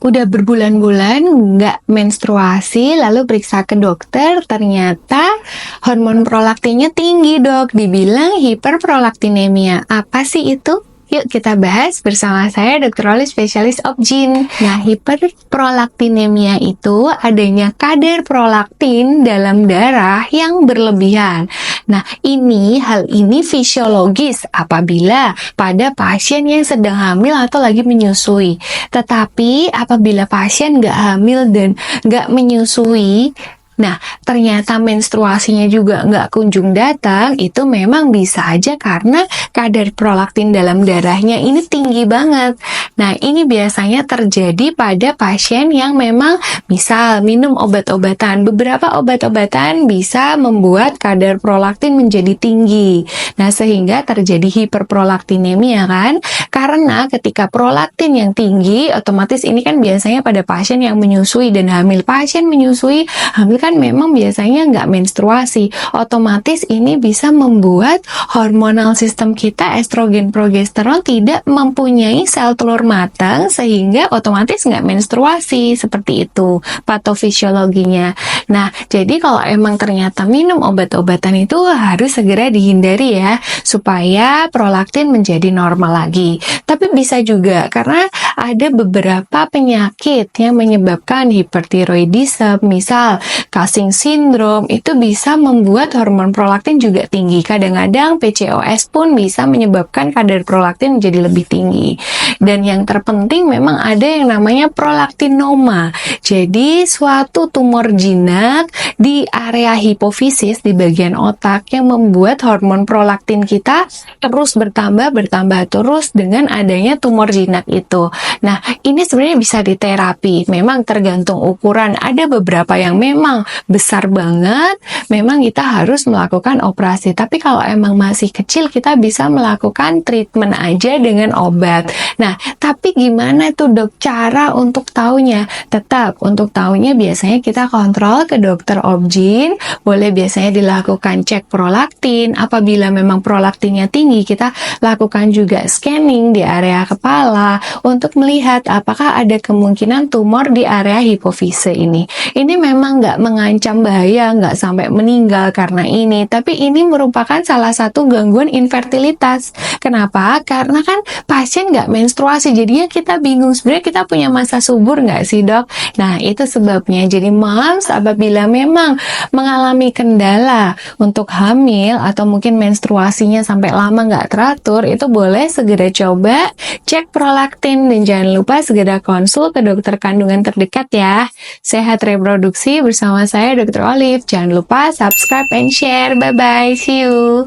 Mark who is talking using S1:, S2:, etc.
S1: Udah berbulan-bulan nggak menstruasi, lalu periksa ke dokter, ternyata hormon prolaktinnya tinggi, Dok. Dibilang hiperprolaktinemia. Apa sih itu? Yuk kita bahas bersama saya Dr. Olive, spesialis OB/GYN. Nah, hiperprolaktinemia itu adanya kadar prolaktin dalam darah yang berlebihan. Nah, hal ini fisiologis apabila pada pasien yang sedang hamil atau lagi menyusui. Tetapi apabila pasien nggak hamil dan nggak menyusui, nah, ternyata menstruasinya juga nggak kunjung datang, itu memang bisa aja karena kadar prolaktin dalam darahnya ini tinggi banget. Nah, ini biasanya terjadi pada pasien yang memang misal minum obat-obatan. Beberapa obat-obatan bisa membuat kadar prolaktin menjadi tinggi. Nah, sehingga terjadi hiperprolaktinemia kan? Karena ketika prolaktin yang tinggi, otomatis ini kan biasanya pada pasien yang menyusui dan hamil. Pasien menyusui, hamil kan memang biasanya nggak menstruasi. Otomatis ini bisa membuat hormonal sistem kita, estrogen, progesteron tidak mempunyai sel telur matang sehingga otomatis nggak menstruasi. Seperti itu patofisiologinya. Nah, jadi kalau emang ternyata minum obat-obatan itu harus segera dihindari ya, supaya prolaktin menjadi normal lagi. Tapi bisa juga karena ada beberapa penyakit yang menyebabkan hipertiroidisme, misal Cushing syndrome, itu bisa membuat hormon prolaktin juga tinggi. Kadang-kadang PCOS pun bisa menyebabkan kadar prolaktin menjadi lebih tinggi. Dan yang terpenting memang ada yang namanya prolaktinoma. Jadi suatu tumor jinak di area hipofisis di bagian otak yang membuat hormon prolaktin kita terus bertambah terus dengan adanya tumor jinak itu. Nah, ini sebenarnya bisa diterapi. Memang tergantung ukuran. Ada beberapa yang memang besar banget, memang kita harus melakukan operasi. Tapi kalau emang masih kecil, kita bisa melakukan treatment aja dengan obat. Nah, tapi gimana tuh dok cara untuk taunya? Tetap untuk taunya biasanya kita kontrol ke dokter OB/GYN. Boleh biasanya dilakukan cek prolaktin. Apabila memang prolaktinnya tinggi, kita lakukan juga scanning di area kepala untuk melihat apakah ada kemungkinan tumor di area hipofise ini. Ini memang nggak mengancam bahaya, nggak sampai meninggal karena ini, tapi ini merupakan salah satu gangguan infertilitas. Kenapa? Karena kan pasien nggak menstruasi, jadinya kita bingung sebenarnya kita punya masa subur nggak sih dok? Nah, itu sebabnya. Jadi moms apabila memang mengalami kendala untuk hamil atau mungkin menstruasinya sampai lama nggak teratur, itu boleh segera coba cek prolaktin dan jangan lupa segera konsul ke dokter kandungan terdekat ya. Sehat reproduksi bersama saya Dr. Olive. Jangan lupa subscribe and share. Bye-bye. See you.